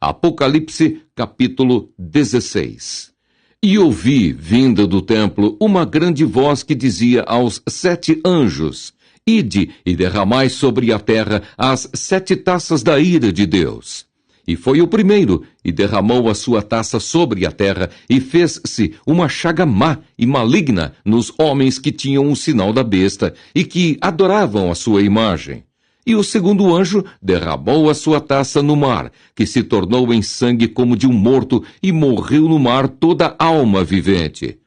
Apocalipse, capítulo 16. E ouvi, vinda do templo, uma grande voz que dizia aos 7 anjos: Ide e derramai sobre a terra as 7 taças da ira de Deus. E foi o primeiro, e derramou a sua taça sobre a terra, e fez-se uma chaga má e maligna nos homens que tinham o sinal da besta, e que adoravam a sua imagem. E o segundo anjo derramou a sua taça no mar, que se tornou em sangue como de um morto, e morreu no mar toda alma vivente.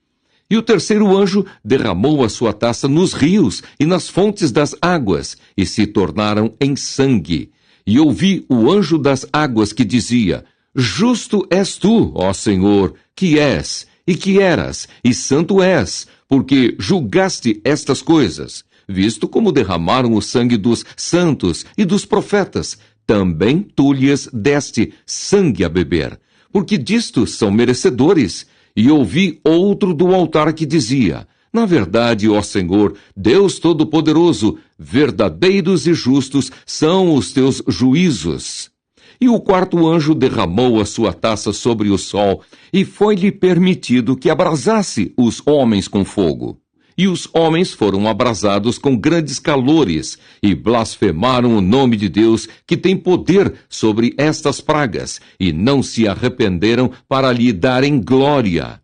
E o terceiro anjo derramou a sua taça nos rios e nas fontes das águas, e se tornaram em sangue. E ouvi o anjo das águas que dizia: Justo és tu, ó Senhor, que és, e que eras, e santo és, porque julgaste estas coisas. Visto como derramaram o sangue dos santos e dos profetas, também tu lhes deste sangue a beber, porque disto são merecedores. E ouvi outro do altar que dizia: Na verdade, ó Senhor, Deus Todo-Poderoso, verdadeiros e justos são os teus juízos. E o quarto anjo derramou a sua taça sobre o sol, e foi-lhe permitido que abrasasse os homens com fogo. E os homens foram abrasados com grandes calores, e blasfemaram o nome de Deus, que tem poder sobre estas pragas, e não se arrependeram para lhe darem glória.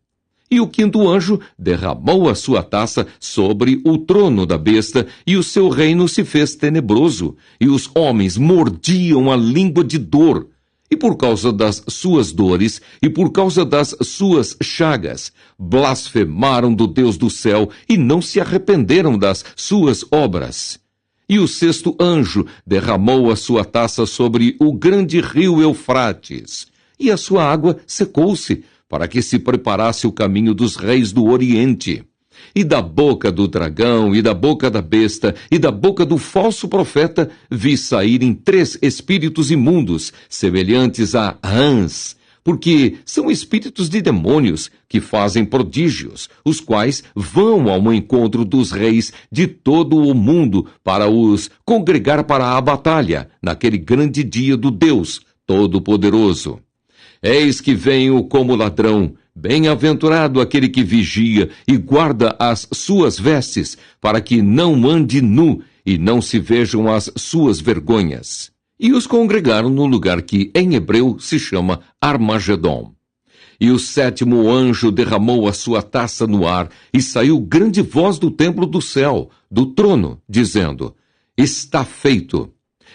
E o quinto anjo derramou a sua taça sobre o trono da besta, e o seu reino se fez tenebroso, e os homens mordiam a língua de dor. E por causa das suas dores, e por causa das suas chagas, blasfemaram do Deus do céu, e não se arrependeram das suas obras. E o sexto anjo derramou a sua taça sobre o grande rio Eufrates, e a sua água secou-se, para que se preparasse o caminho dos reis do Oriente. E da boca do dragão, e da boca da besta, e da boca do falso profeta, vi saírem 3 espíritos imundos, semelhantes a rãs, porque são espíritos de demônios, que fazem prodígios, os quais vão ao encontro dos reis de todo o mundo, para os congregar para a batalha, naquele grande dia do Deus Todo-Poderoso. Eis que venho como ladrão. Bem-aventurado aquele que vigia e guarda as suas vestes, para que não ande nu e não se vejam as suas vergonhas. E os congregaram no lugar que em hebreu se chama Armagedon. E o 7º anjo derramou a sua taça no ar, e saiu grande voz do templo do céu, do trono, dizendo: Está feito.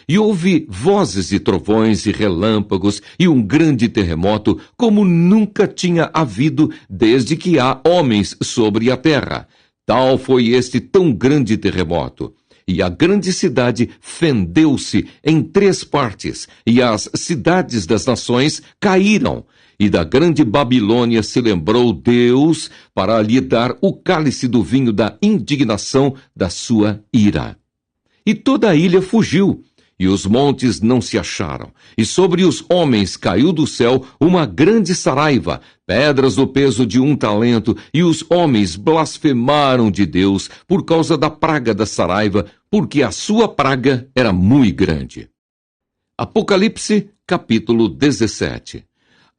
E houve vozes e trovões e relâmpagos e um grande terremoto, como nunca tinha havido desde que há homens sobre a terra. Tal foi este tão grande terremoto. E a grande cidade fendeu-se em 3 partes, e as cidades das nações caíram. E da grande Babilônia se lembrou Deus para lhe dar o cálice do vinho da indignação da sua ira. E toda a ilha fugiu, e os montes não se acharam, e sobre os homens caiu do céu uma grande saraiva, pedras do peso de 1 talento, e os homens blasfemaram de Deus por causa da praga da saraiva, porque a sua praga era muito grande. Apocalipse, capítulo 17.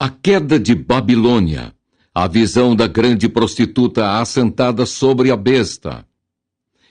A queda de Babilônia, a visão da grande prostituta assentada sobre a besta.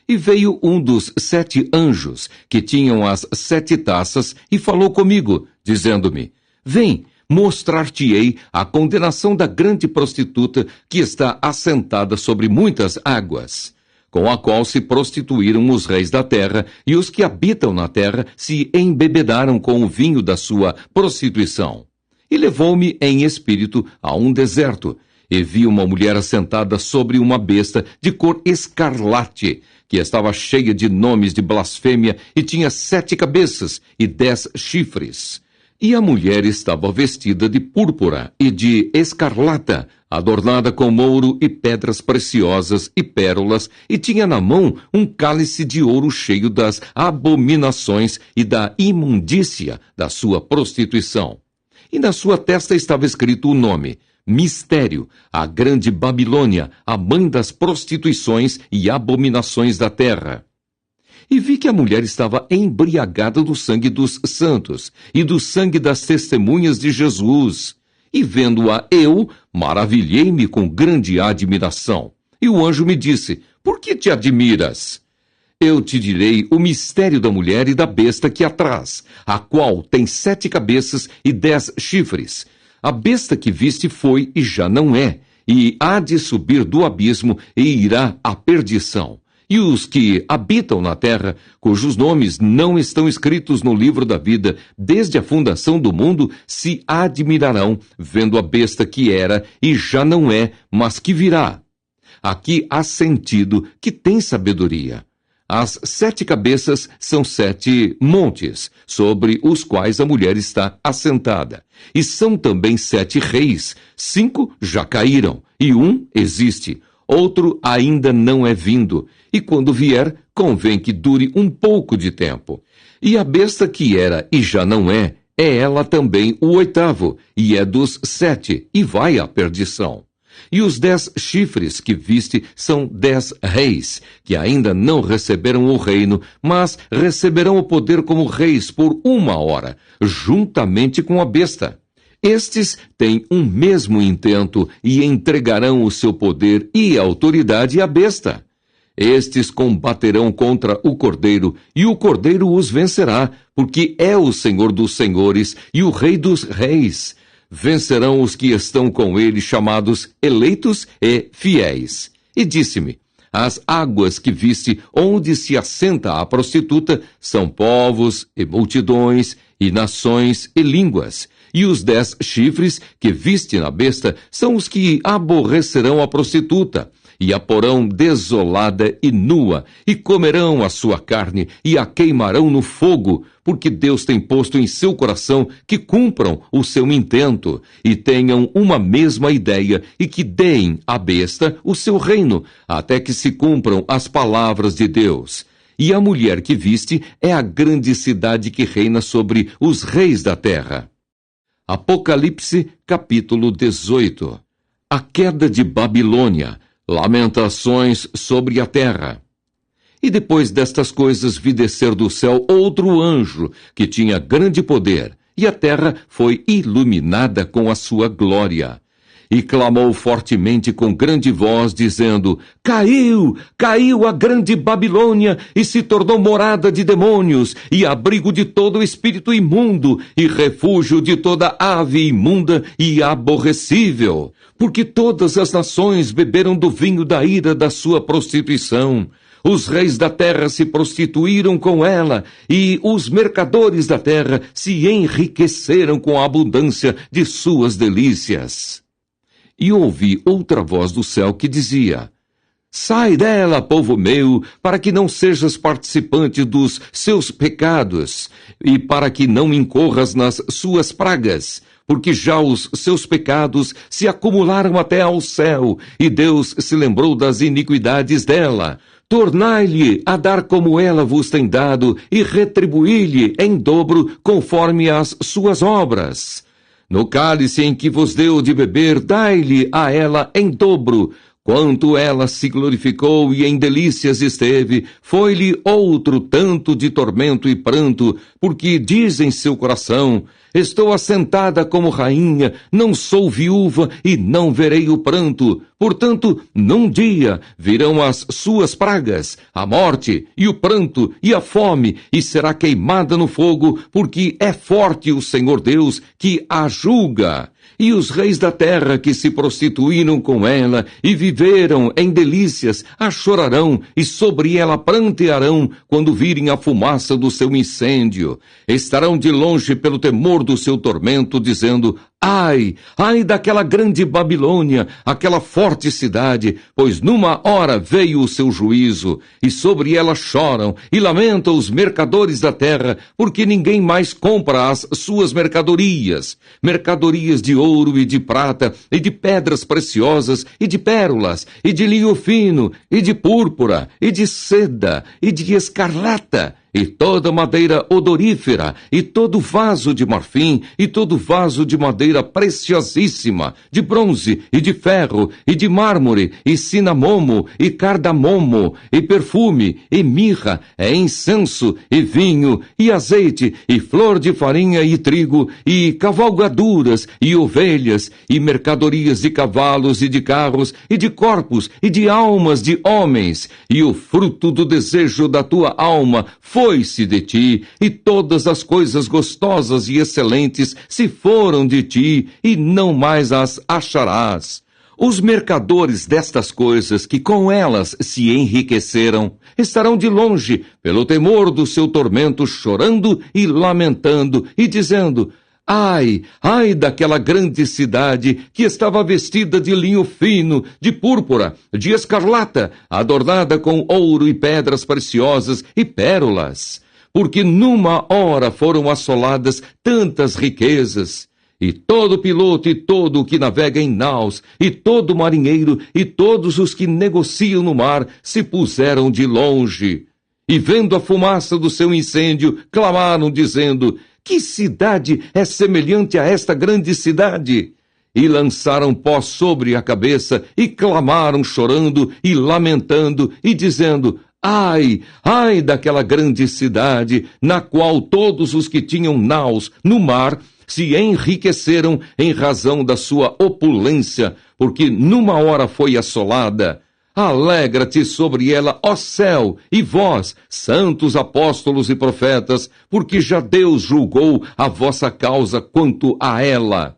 E veio um dos 7 anjos, que tinham as 7 taças, e falou comigo, dizendo-me: Vem, mostrar-te-ei a condenação da grande prostituta, que está assentada sobre muitas águas, com a qual se prostituíram os reis da terra, e os que habitam na terra se embebedaram com o vinho da sua prostituição. E levou-me em espírito a um deserto, e vi uma mulher assentada sobre uma besta de cor escarlate, que estava cheia de nomes de blasfêmia, e tinha 7 cabeças e 10 chifres. E a mulher estava vestida de púrpura e de escarlata, adornada com ouro e pedras preciosas e pérolas, e tinha na mão um cálice de ouro cheio das abominações e da imundícia da sua prostituição. E na sua testa estava escrito o nome: Mistério, a grande Babilônia, a mãe das prostituições e abominações da terra. E vi que a mulher estava embriagada do sangue dos santos e do sangue das testemunhas de Jesus. E vendo-a eu, maravilhei-me com grande admiração. E o anjo me disse, por que te admiras? Eu te direi o mistério da mulher e da besta que a traz, a qual tem 7 cabeças e 10 chifres. A besta que viste foi e já não é, e há de subir do abismo e irá à perdição. E os que habitam na terra, cujos nomes não estão escritos no livro da vida desde a fundação do mundo, se admirarão, vendo a besta que era e já não é, mas que virá. Aqui há sentido que tem sabedoria. As 7 cabeças são 7 montes, sobre os quais a mulher está assentada. E são também 7 reis, 5 já caíram, e um existe. Outro ainda não é vindo, e quando vier, convém que dure um pouco de tempo. E a besta que era e já não é ela também o 8º, e é dos 7, e vai à perdição. E os 10 chifres que viste são 10 reis, que ainda não receberam o reino, mas receberão o poder como reis por 1 hora, juntamente com a besta. Estes têm um mesmo intento e entregarão o seu poder e autoridade à besta. Estes combaterão contra o Cordeiro, e o Cordeiro os vencerá, porque é o Senhor dos senhores e o Rei dos reis. Vencerão os que estão com ele, chamados eleitos e fiéis. E disse-me, as águas que viste onde se assenta a prostituta são povos e multidões e nações e línguas. E os 10 chifres que viste na besta são os que aborrecerão a prostituta, e a porão desolada e nua, e comerão a sua carne, e a queimarão no fogo, porque Deus tem posto em seu coração que cumpram o seu intento, e tenham uma mesma ideia, e que deem à besta o seu reino, até que se cumpram as palavras de Deus. E a mulher que viste é a grande cidade que reina sobre os reis da terra. Apocalipse, capítulo 18. A queda de Babilônia. Lamentações sobre a terra. E depois destas coisas vi descer do céu outro anjo, que tinha grande poder, e a terra foi iluminada com a sua glória. E clamou fortemente com grande voz, dizendo, Caiu a grande Babilônia, e se tornou morada de demônios, e abrigo de todo espírito imundo, e refúgio de toda ave imunda e aborrecível. Porque todas as nações beberam do vinho da ira da sua prostituição. Os reis da terra se prostituíram com ela, e os mercadores da terra se enriqueceram com a abundância de suas delícias. E ouvi outra voz do céu que dizia, Sai dela, povo meu, para que não sejas participante dos seus pecados, e para que não incorras nas suas pragas, porque já os seus pecados se acumularam até ao céu, e Deus se lembrou das iniquidades dela. Tornai-lhe a dar como ela vos tem dado, e retribuí-lhe em dobro conforme as suas obras. No cálice em que vos deu de beber, dai-lhe a ela em dobro. Quanto ela se glorificou e em delícias esteve, foi-lhe outro tanto de tormento e pranto, porque diz em seu coração, Estou assentada como rainha, não sou viúva e não verei o pranto. Portanto, num dia virão as suas pragas, a morte e o pranto e a fome, e será queimada no fogo, porque é forte o Senhor Deus que a julga. E os reis da terra que se prostituíram com ela e viveram em delícias, a chorarão e sobre ela prantearão quando virem a fumaça do seu incêndio. Estarão de longe pelo temor do seu tormento, dizendo, Ai daquela grande Babilônia, aquela forte cidade, pois numa hora veio o seu juízo, e sobre ela choram e lamentam os mercadores da terra, porque ninguém mais compra as suas mercadorias de ouro e de prata, e de pedras preciosas, e de pérolas, e de linho fino, e de púrpura, e de seda, e de escarlata, e toda madeira odorífera, e todo vaso de marfim, e todo vaso de madeira madeira preciosíssima, de bronze, e de ferro, e de mármore, e cinamomo, e cardamomo, e perfume, e mirra, e incenso, e vinho, e azeite, e flor de farinha e trigo, e cavalgaduras, e ovelhas, e mercadorias de cavalos e de carros, e de corpos, e de almas de homens, e o fruto do desejo da tua alma foi-se de ti, e todas as coisas gostosas e excelentes se foram de ti, e não mais as acharás. Os mercadores destas coisas que com elas se enriqueceram estarão de longe, pelo temor do seu tormento, chorando e lamentando, e dizendo: ai, ai daquela grande cidade que estava vestida de linho fino, de púrpura, de escarlata, adornada com ouro e pedras preciosas e pérolas, porque numa hora foram assoladas tantas riquezas. E todo piloto e todo o que navega em naus, e todo marinheiro e todos os que negociam no mar se puseram de longe. E vendo a fumaça do seu incêndio, clamaram dizendo: que cidade é semelhante a esta grande cidade? E lançaram pó sobre a cabeça, e clamaram chorando e lamentando, e dizendo: ai, ai daquela grande cidade, na qual todos os que tinham naus no mar se enriqueceram em razão da sua opulência, porque numa hora foi assolada. Alegra-te sobre ela, ó céu, e vós, santos apóstolos e profetas, porque já Deus julgou a vossa causa quanto a ela.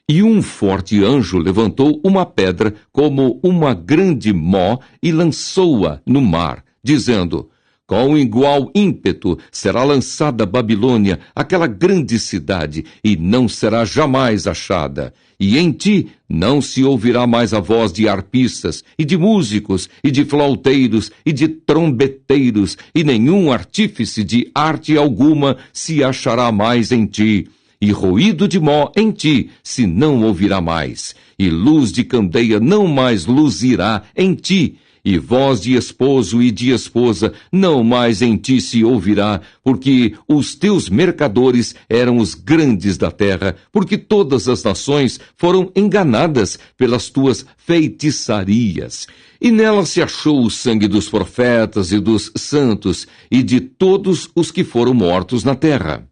E um forte anjo levantou uma pedra como uma grande mó e lançou-a no mar, dizendo: com igual ímpeto será lançada a Babilônia, aquela grande cidade, e não será jamais achada. E em ti não se ouvirá mais a voz de arpistas, e de músicos, e de flauteiros, e de trombeteiros, e nenhum artífice de arte alguma se achará mais em ti. E ruído de mó em ti se não ouvirá mais, e luz de candeia não mais luzirá em ti. E voz de esposo e de esposa não mais em ti se ouvirá, porque os teus mercadores eram os grandes da terra, porque todas as nações foram enganadas pelas tuas feitiçarias. E nela se achou o sangue dos profetas e dos santos, e de todos os que foram mortos na terra.